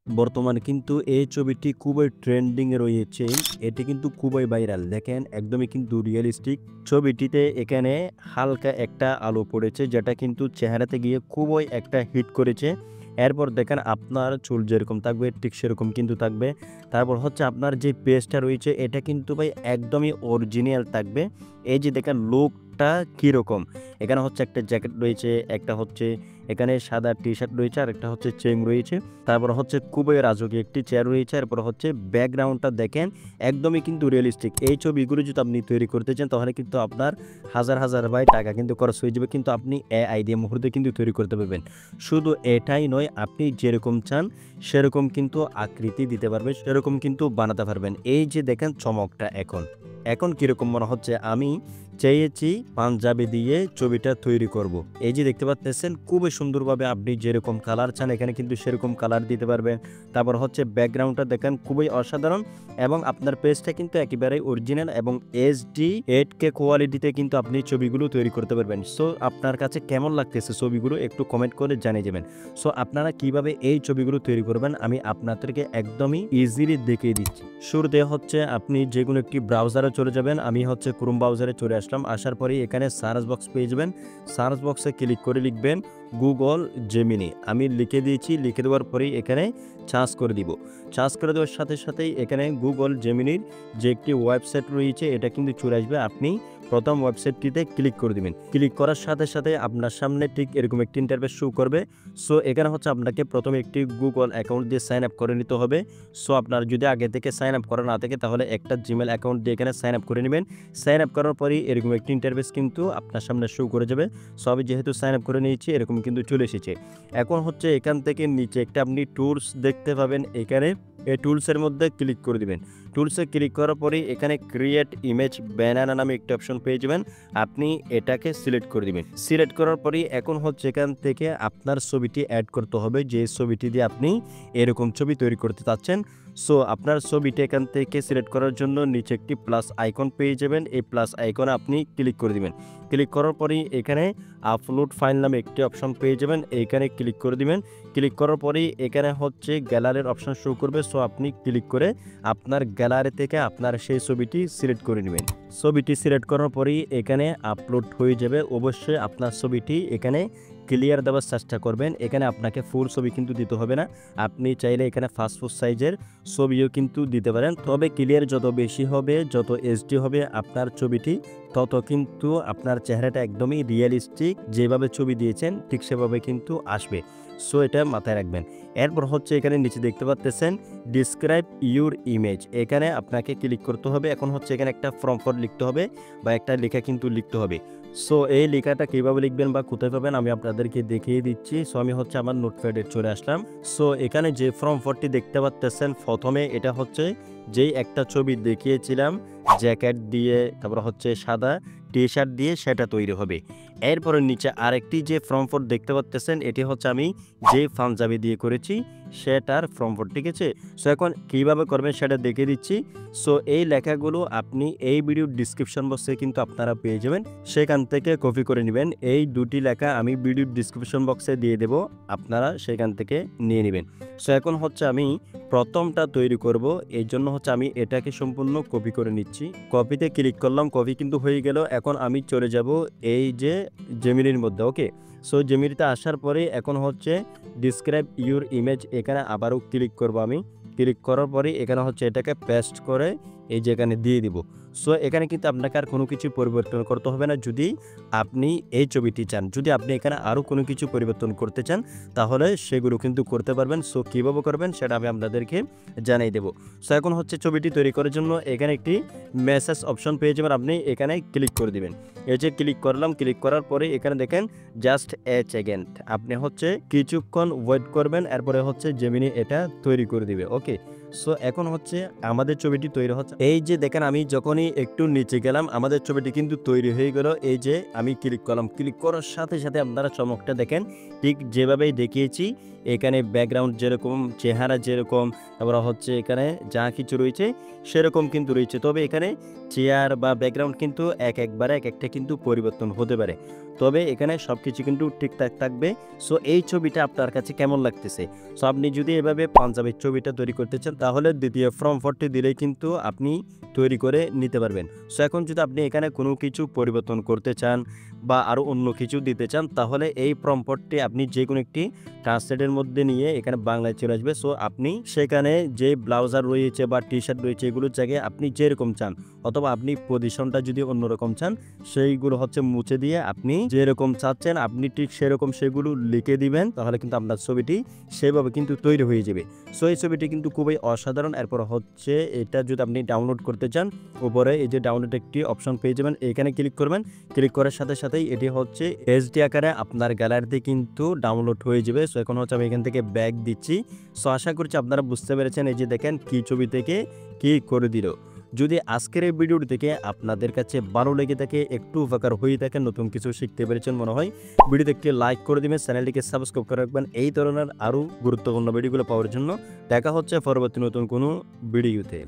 বর্তমানে কিন্তু এই ছবিটি খুবই ট্রেন্ডিং এ রয়েছে। এটি কিন্তু খুবই ভাইরাল। দেখেন একদমই কিন্তু রিয়ালিস্টিক। ছবিটিতে এখানে হালকা একটা আলো পড়েছে যেটা কিন্তু চেহারাতে গিয়ে খুবই একটা হিট করেছে। এরপর দেখেন আপনার চুল যেরকম থাকবে ঠিক সেরকম কিন্তু থাকবে। তারপর হচ্ছে আপনার যে পেজটা রয়েছে এটা কিন্তু ভাই একদমই অরিজিনাল থাকবে। এই যে দেখেন লুকটা কিরকম। এখানে হচ্ছে একটা জ্যাকেট রয়েছে, একটা হচ্ছে এখানে সাদা টি-শার্ট রয়েছে আর একটা হচ্ছে চেইন রয়েছে। তারপর হচ্ছে খুবই রাজকীয় একটি চেয়ার রয়েছে। এরপর হচ্ছে ব্যাকগ্রাউন্ডটা দেখেন একদমই কিন্তু রিয়েলিস্টিক। এই ছবিগুলো যদি আপনি তৈরি করতে চান তাহলে কিন্তু আপনার হাজার ভাই টাকা কিন্তু খরচ হয়ে যাবে, কিন্তু আপনি এআই দিয়ে মুহূর্তে কিন্তু তৈরি করতে পারবেন। শুধু এটাই নয়, আপনি যেরকম চান সেরকম কিন্তু আকৃতি দিতে পারবেন, সেরকম কিন্তু বানাতে পারবেন। এই যে দেখেন চমকটা এখন কিরকম মনে হচ্ছে আমি চেয়েছি পাঞ্জাবি দিয়ে ছবিটা তৈরি করব। এই যে দেখতে পাচ্ছেন খুবই সুন্দরভাবে আপনি যেরকম কালার চান এখানে কিন্তু সেরকম কালার দিতে পারবেন। তারপর হচ্ছে ব্যাকগ্রাউন্ডটা দেখেন খুবই অসাধারণ এবং আপনার পেজটা কিন্তু একেবারে অরিজিনাল এবং এইচডি 8K কোয়ালিটিতে কিন্তু আপনি ছবিগুলো তৈরি করতে পারবেন। সো আপনার কাছে কেমন লাগতেছে ছবিগুলো একটু কমেন্ট করে জানিয়ে যাবেন। সো আপনারা কিভাবে এই ছবিগুলো তৈরি করবেন আমি আপনাদেরকে একদমই ইজিলি দেখিয়ে দিচ্ছি। শুরুতে হচ্ছে আপনি যে কোনো একটি ব্রাউজারে চলে যাবেন। আমি হচ্ছে ক্রোম ব্রাউজারে চলে আসলাম। আসার পরেই এখানে সার্চ বক্স পেয়ে যাবেন। সার্চ বক্সে ক্লিক করে লিখবেন গুগল জেমিনি। আমি লিখে দিয়েছি। লিখে দেওয়ার পরেই এখানে সার্চ করে দিব। সার্চ করে দেওয়ার সাথে সাথেই এখানে গুগল জেমিনির যে একটি ওয়েবসাইট রয়েছে এটা কিন্তু চলে আসবে। আপনি প্রথম ওয়েবসাইটটিতে ক্লিক করে দিবেন। ক্লিক করার সাথে সাথে আপনার সামনে ঠিক এরকম একটি ইন্টারফেস শো করবে। সো এখানে হচ্ছে আপনাকে প্রথমে একটি গুগল অ্যাকাউন্ট দিয়ে সাইন আপ করে নিতে হবে। সো আপনার যদি আগে থেকে সাইন আপ করা না থাকে তাহলে একটা জিমেল অ্যাকাউন্ট দিয়ে এখানে সাইন আপ করে নেবেন। সাইন আপ করার পরেই এরকম একটি ইন্টারফেস কিন্তু আপনার সামনে শো করে যাবে। সো আমি যেহেতু সাইন আপ করে নিয়েছি এরকম কিন্তু চলে এসেছে। এখন হচ্ছে এখান থেকে নিচে একটা আপনি টুলস দেখতে পাবেন। এখানে এই টুলসের মধ্যে ক্লিক করে দিবেন। টুলসে ক্লিক করার পরেই এখানে ক্রিয়েট ইমেজ ব্যানানা নামে একটা অপশন পেয়ে যাবেন। আপনি এটাকে সিলেক্ট করে দিবেন। সিলেক্ট করার পরেই এখন হচ্ছে এখান থেকে আপনার ছবিটি অ্যাড করতে হবে, যে ছবিটি দিয়ে আপনি এরকম ছবি তৈরি করতে চাচ্ছেন। সো আপনার ছবিটি এখান থেকে সিলেক্ট করার জন্য নিচে একটি প্লাস আইকন পেয়ে যাবেন। এই প্লাস আইকনে আপনি ক্লিক করে দিবেন। ক্লিক করার পরেই এখানে আপলোড ফাইল নামে একটি অপশন পেয়ে যাবেন। এইখানে ক্লিক করে দিবেন। ক্লিক করার পরেই এখানে হচ্ছে গ্যালারির অপশন শো করবে। সো আপনি ক্লিক করে আপনার গ্যালারি থেকে আপনার সেই ছবিটি সিলেক্ট করে নেবেন। ছবিটি সিলেক্ট করার পরেই এখানে আপলোড হয়ে যাবে। অবশ্যই আপনার ছবিটি এখানে ক্লিয়ার দেওয়ার চেষ্টা করবেন। এখানে আপনাকে ফুল ছবি কিন্তু দিতে হবে না। আপনি চাইলে এখানে পাসপোর্ট সাইজের ছবিও কিন্তু দিতে পারেন। তবে ক্লিয়ার যত বেশি হবে, যত এইচডি হবে আপনার ছবিটি, তত কিন্তু আপনার চেহারাটা একদমই রিয়েলিস্টিক যেভাবে ছবি দিয়েছেন ঠিক সেভাবে কিন্তু আসবে। সো এটা মাথায় রাখবেন। এরপর হচ্ছে এখানে নিচে দেখতে পাচ্ছেন ডিসক্রাইব ইউর ইমেজ। এখানে আপনাকে ক্লিক করতে হবে। এখন হচ্ছে এখানে একটা ফর্ম লিখতে হবে বা একটা লেখা কিন্তু লিখতে হবে। সো এই লেখাটা কিভাবে লিখবেন বা কোথায় পাবেন আমি আপনাদেরকে দেখিয়ে দিচ্ছি। সো আমি হচ্ছে আমার নোটপ্যাডে চলে আসলাম। সো এখানে যে ফর্মটি দেখতে পাচ্ছেন প্রথমে এটা হচ্ছে যেই একটা ছবি দেখিয়েছিলাম জ্যাকেট দিয়ে, তারপর হচ্ছে সাদা টি-শার্ট দিয়ে, সেটা তৈরি হবে। এরপরে নিচে আরেকটি যে ফর্ম দেখতে পাচ্ছেন এটি হচ্ছে আমি যে পাঞ্জাবি দিয়ে করেছি সেটার ফর্ম, ঠিক আছে। সো এখন কিভাবে করবেন সেটা দেখিয়ে দিচ্ছি। সো এই লেখাগুলো আপনি এই ভিডিওর ডিসক্রিপশন বক্সে কিন্তু আপনারা পেয়ে যাবেন, সেখান থেকে কপি করে নেবেন। এই দুটি লেখা আমি ভিডিওর ডিসক্রিপশন বক্সে দিয়ে দেব, আপনারা সেখান থেকে নিয়ে নেবেন। সো এখন হচ্ছে আমি প্রথমটা তৈরি করব, এই জন্য হচ্ছে আমি এটাকে সম্পূর্ণ কপি করে নিচ্ছি। কপিতে ক্লিক করলাম, কপি কিন্তু হয়ে গেল। এখন আমি চলে যাব এই যে জেমিনির মধ্যে। ওকে, সো জেমিনিতে আসার পরে এখন হচ্ছে ডিসক্রাইব ইউর ইমেজ, এখানে আবারও ক্লিক করব। আমি ক্লিক করার পরে এখানে হচ্ছে এটাকে পেস্ট করে এই যে এখানে দিয়ে দিব। সো এখানে কিন্তু আপনাকে আর কোনো কিছু পরিবর্তন করতে হবে না যদি আপনি এই ছবিটি চান। যদি আপনি এখানে আরও কোনো কিছু পরিবর্তন করতে চান তাহলে সেগুলো কিন্তু করতে পারবেন। সো কীভাবে করবেন সেটা আমি আপনাদেরকে জানিয়ে দেবো। সো এখন হচ্ছে ছবিটি তৈরি করার জন্য এখানে একটি মেসেজ অপশন পেয়ে যাবেন, আপনি এখানে ক্লিক করে দিবেন। এই যে ক্লিক করলাম, ক্লিক করার পরে এখানে দেখেন জাস্ট এ সেকেন্ড, আপনি হচ্ছে কিছুক্ষণ ওয়েট করবেন, এরপরে হচ্ছে জেমিনি এটা তৈরি করে দিবে। ওকে, সো এখন হচ্ছে আমাদের ছবিটি তৈরি হচ্ছে। এই যে দেখেন আমি যখনই একটু নিচে গেলাম আমাদের ছবিটি কিন্তু তৈরি হয়ে গেল। এই যে আমি ক্লিক করলাম, ক্লিক করার সাথে সাথে আপনারা চমকটা দেখেন ঠিক যেভাবেই দেখিয়েছি এখানে ব্যাকগ্রাউন্ড যেরকম, চেহারা যেরকম, তারপর হচ্ছে এখানে যা কিছু রয়েছে সেরকম কিন্তু রয়েছে। তবে এখানে চেয়ার বা ব্যাকগ্রাউন্ড কিন্তু একবারে একটা কিন্তু পরিবর্তন হতে পারে। তবে এখানে সবকিছু কিন্তু ঠিকঠাক থাকবে। সো এই ছবিটা আপনার কাছে কেমন লাগতেছে? সো আপনি যদি এভাবে পাঞ্জাবের ছবিটা তৈরি করতে চান তাহলে দ্বিতীয় প্রম্পটটি দিলেই কিন্তু আপনি তৈরি করে নিতে পারবেন। সো এখন যদি আপনি এখানে কোনো কিছু পরিবর্তন করতে চান বা আরও অন্য কিছু দিতে চান তাহলে এই প্রম্পটটি আপনি যে কোনো একটি ট্রান্সলেটের মধ্যে নিয়ে এখানে বাংলায় চলে আসবে। সো আপনি সেখানে যে ব্লাউজার রয়েছে বা টি শার্ট রয়েছে এগুলোর জায়গায় আপনি যেরকম চান, অথবা আপনি পজিশনটা যদি অন্যরকম চান সেইগুলো হচ্ছে মুছে দিয়ে আপনি যেরকম চাচ্ছেন আপনি ঠিক সেরকম সেগুলো লিখে দিবেন, তাহলে কিন্তু আপনার ছবিটি সেভাবে কিন্তু তৈরি হয়ে যাবে। সো এই ছবিটি কিন্তু খুবই অসাধারণ। এরপর হচ্ছে এটা যদি আপনি ডাউনলোড করতে চান, উপরে এই যে ডাউনলোড একটি অপশন পেয়ে যাবেন, এখানে ক্লিক করবেন। ক্লিক করার সাথে সাথেই এটি হচ্ছে এইচডি আকারে আপনার গ্যালারিতে কিন্তু ডাউনলোড হয়ে যাবে। সো এখন হচ্ছে আমি এখান থেকে ব্যাক দিচ্ছি। সো আশা করছি আপনারা বুঝতে পেরেছেন এই যে দেখেন কি ছবি থেকে কি করে দিল। যদি আজকের এই ভিডিওটি থেকে আপনাদের কাছে ভালো লেগে থাকে, একটু উপকার হয়ে থাকে, নতুন কিছু শিখতে পেরেছেন মনে হয়, ভিডিওতে একটি লাইক করে দিবেন, চ্যানেলটিকে সাবস্ক্রাইব করে রাখবেন এই ধরনের আরও গুরুত্বপূর্ণ ভিডিওগুলো পাওয়ার জন্য। দেখা হচ্ছে পরবর্তী নতুন কোনো ভিডিওতে।